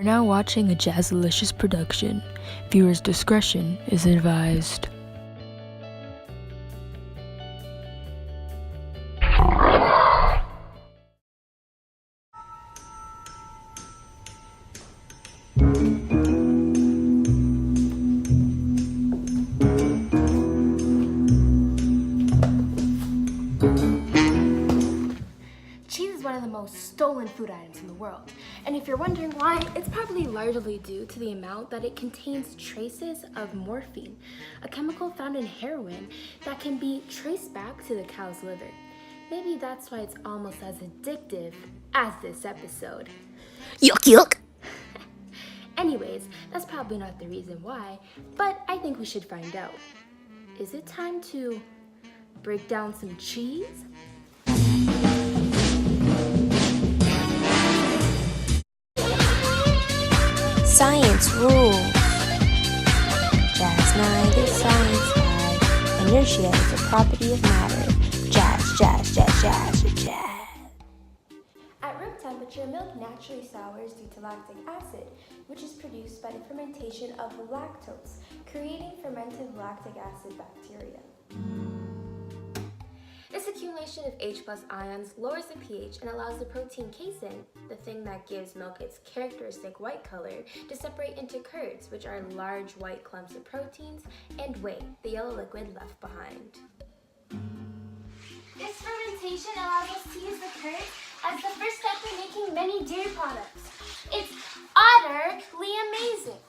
You're now watching a Jazzalicious production. Viewers' discretion is advised. Cheese is one of the most stolen food items in the world, and if you're wondering why, it's probably largely due to the amount that it contains traces of morphine, a chemical found in heroin that can be traced back to the cow's liver. Maybe that's why it's almost as addictive as this episode. Yuck, yuck! Anyways, that's probably not the reason why, but I think we should find out. Is it time to break down some cheese? Science rules. Jazmine is science guy. Inertia is a property of matter. Jazz, jazz, jazz, jazz, jazz. At room temperature, milk naturally sours due to lactic acid, which is produced by the fermentation of lactose, creating fermented lactic acid bacteria. This accumulation of H+ ions lowers the pH and allows the protein casein, the thing that gives milk its characteristic white color, to separate into curds, which are large white clumps of proteins, and whey, the yellow liquid left behind. This fermentation allows us to use the curd as the first step in making many dairy products. It's utterly amazing.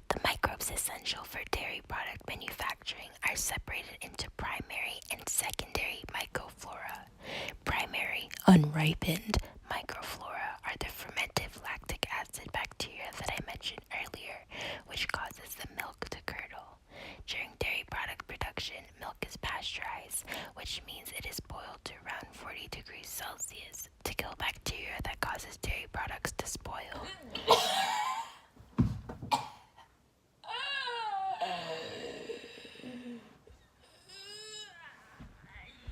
The microbes essential for dairy product manufacturing are separated into primary and secondary microflora. Primary, unripened microflora are the fermentive lactic acid bacteria that I mentioned earlier, which causes the milk to curdle. During dairy product production, milk is pasteurized, which means it is boiled to around 40 degrees Celsius to kill bacteria that causes dairy products to spoil.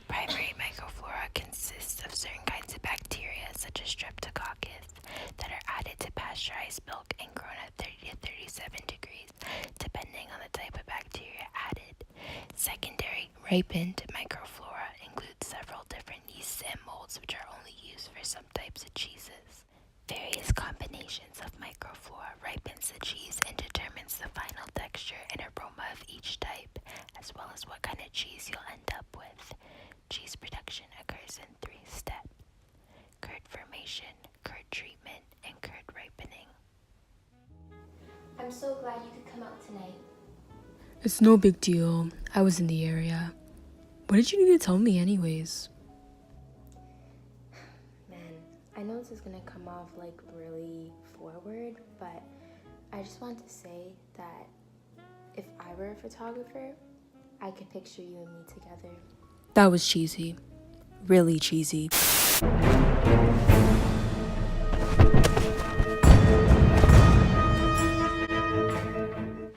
Primary microflora consists of certain kinds of bacteria, such as streptococcus, that are added to pasteurized milk and grown at 30 to 37 degrees, depending on the type of bacteria added. Secondary, ripened microflora includes several different yeasts and molds, which are only used for some types of cheeses. Various combinations of microflora ripens the cheese and determines the final texture and aroma of each type, as well as what kind of cheese you'll end up with. Cheese production occurs in 3 steps: curd formation, curd treatment, and curd ripening. I'm so glad you could come out tonight. It's no big deal. I was in the area. What did you need to tell me anyways? Man, I know this is gonna come off like really forward, but I just want to say that if I were a photographer, I could picture you and me together. That was cheesy. Really cheesy.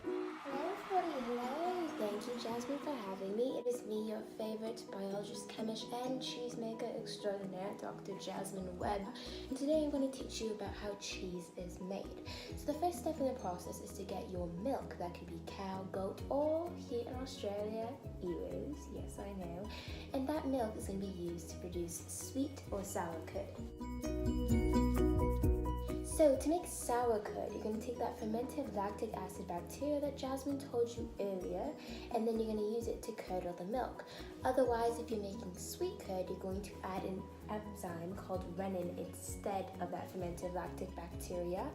Hello. Thank you, Jazmine, for having me. It is me, your favorite biologist, chemist, and cheesemaker extraordinaire, Dr. Jazmine Webb. And today I'm going to teach you about how cheese is made. So the first step in the process is to get your milk. That could be cow, goat, or here in Australia, eels. Yes, I know. And that milk is going to be used to produce sweet or sour curd. So to make sour curd, you're going to take that fermented lactic acid bacteria that Jazmine told you earlier, and then you're going to use it to curdle the milk. Otherwise, if you're making sweet curd, you're going to add an enzyme called rennin instead of that fermented lactic bacteria,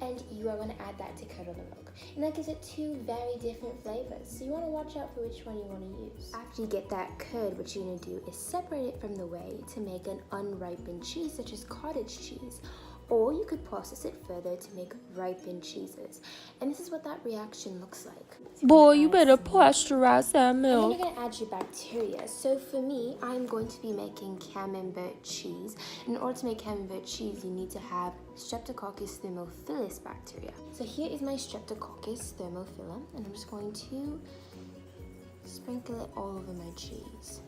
and you are going to add that to curdle the milk. And that gives it 2 very different flavors, so you want to watch out for which one you want to use. After you get that curd, what you're going to do is separate it from the whey to make an unripened cheese, such as cottage cheese. Or you could process it further to make ripened cheeses. And this is what that reaction looks like. Boy, you better pasteurize that And then milk. you're going to add your bacteria. So for me, I'm going to be making camembert cheese. In order to make camembert cheese, you need to have Streptococcus thermophilus bacteria. So here is my Streptococcus thermophilum, and I'm just going to sprinkle it all over my cheese.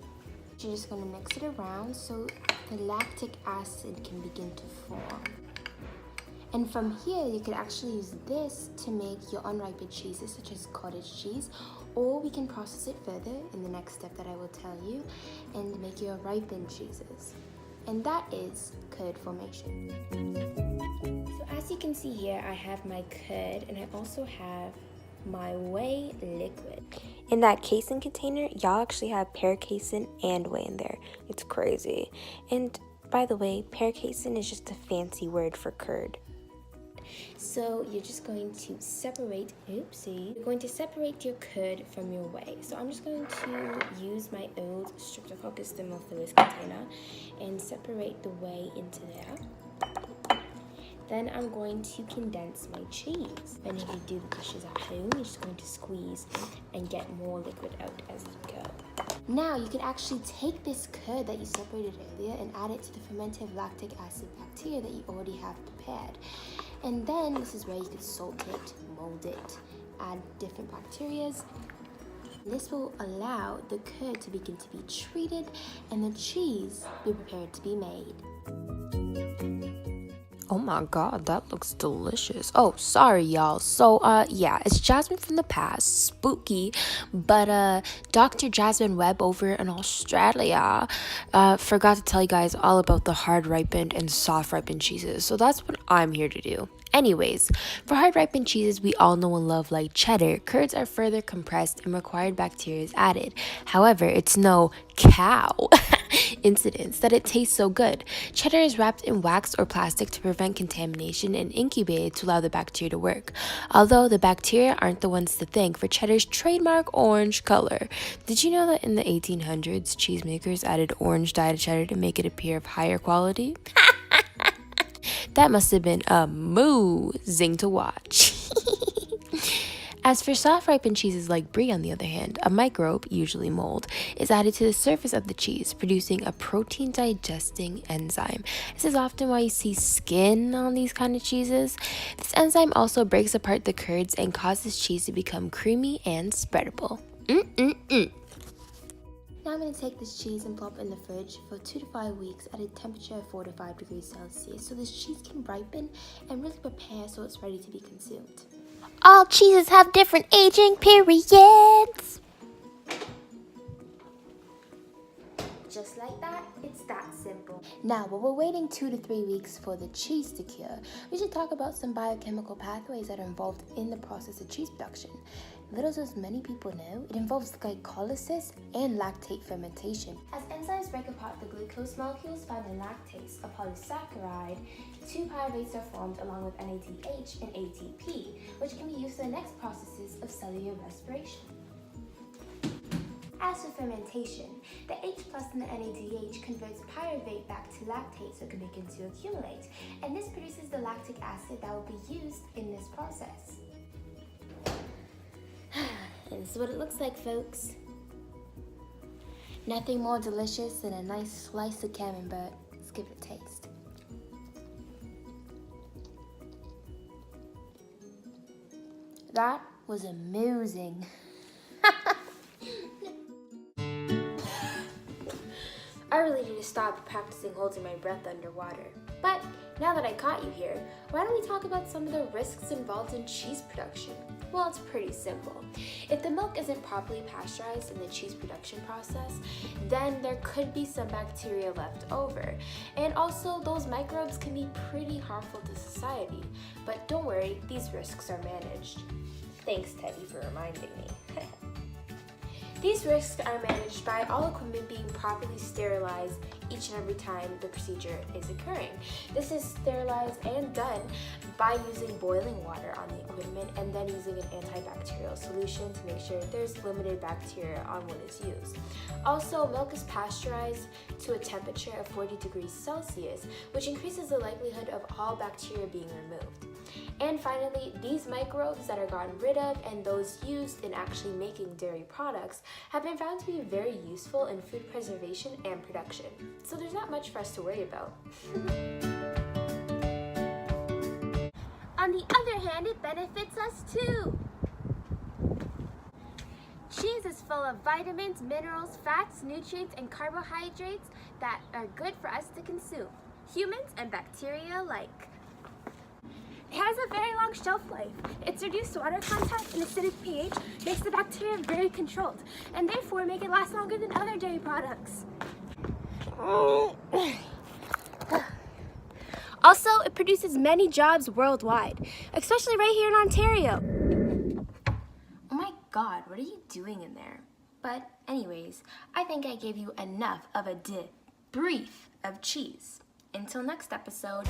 You're just going to mix it around so the lactic acid can begin to form. And from here, you could actually use this to make your unripened cheeses, such as cottage cheese, or we can process it further in the next step that I will tell you and make your ripened cheeses. And that is curd formation. So as you can see here, I have my curd and I also have my whey liquid. In that casein container, y'all actually have pear casein and whey in there. It's crazy. And by the way, pear casein is just a fancy word for curd. So you're just going to separate, you're going to separate your curd from your whey. So I'm just going to use my old Streptococcus thermophilus container and separate the whey into there. Then I'm going to condense my cheese. And if you do the dishes at home, you're just going to squeeze and get more liquid out as you go. Now you can actually take this curd that you separated earlier and add it to the fermented lactic acid bacteria that you already have prepared. And then this is where you can salt it, mold it, add different bacterias. This will allow the curd to begin to be treated and the cheese be prepared to be made. Oh my god, that looks delicious. Oh, sorry y'all. So yeah, it's Jazmine from the past, spooky, but Dr. Jazmine Webb over in Australia forgot to tell you guys all about the hard ripened and soft ripened cheeses. So that's what I'm here to do. Anyways, for hard ripened cheeses we all know and love like cheddar, curds are further compressed and required bacteria is added. However, it's no cow incidents that it tastes so good. Cheddar is wrapped in wax or plastic to prevent contamination and incubated to allow the bacteria to work. Although the bacteria aren't the ones to thank for cheddar's trademark orange color. Did you know that in the 1800s, cheesemakers added orange dye to cheddar to make it appear of higher quality? That must have been amazing to watch. As for soft ripened cheeses like brie, on the other hand, a microbe, usually mold, is added to the surface of the cheese, producing a protein digesting enzyme. This is often why you see skin on these kind of cheeses. This enzyme also breaks apart the curds and causes cheese to become creamy and spreadable. Now I'm going to take this cheese and plop it in the fridge for 2 to 5 weeks at a temperature of 4 to 5 degrees Celsius so this cheese can ripen and really prepare so it's ready to be consumed. All cheeses have different aging periods. Just like that, it's that simple. Now, while we're waiting 2 to 3 weeks for the cheese to cure, we should talk about some biochemical pathways that are involved in the process of cheese production. Little as many people know, it involves glycolysis and lactate fermentation. As enzymes break apart the glucose molecules found in lactase, a polysaccharide, 2 pyruvates are formed along with NADH and ATP, which can be used in the next processes of cellular respiration. As for fermentation, the H plus in the NADH converts pyruvate back to lactate so it can begin to accumulate, and this produces the lactic acid that will be used in this process. And this is what it looks like, folks. Nothing more delicious than a nice slice of camembert. Let's give it a taste. That was amazing. I really need to stop practicing holding my breath underwater. But now that I caught you here, why don't we talk about some of the risks involved in cheese production? Well, it's pretty simple. If the milk isn't properly pasteurized in the cheese production process, then there could be some bacteria left over. And also, those microbes can be pretty harmful to society. But don't worry, these risks are managed. Thanks, Teddy, for reminding me. These risks are managed by all equipment being properly sterilized each and every time the procedure is occurring. This is sterilized and done by using boiling water on the equipment and then using an antibacterial solution to make sure there's limited bacteria on what is used. Also, milk is pasteurized to a temperature of 40 degrees Celsius, which increases the likelihood of all bacteria being removed. And finally, these microbes that are gotten rid of and those used in actually making dairy products have been found to be very useful in food preservation and production. So there's not much for us to worry about. On the other hand, it benefits us too. Cheese is full of vitamins, minerals, fats, nutrients, and carbohydrates that are good for us to consume, humans and bacteria alike. It has a very long shelf life. Its reduced water content and acidic pH makes the bacteria very controlled, and therefore make it last longer than other dairy products. Also, it produces many jobs worldwide, especially right here in Ontario. Oh my God, what are you doing in there? But anyways, I think I gave you enough of a debrief of cheese. Until next episode.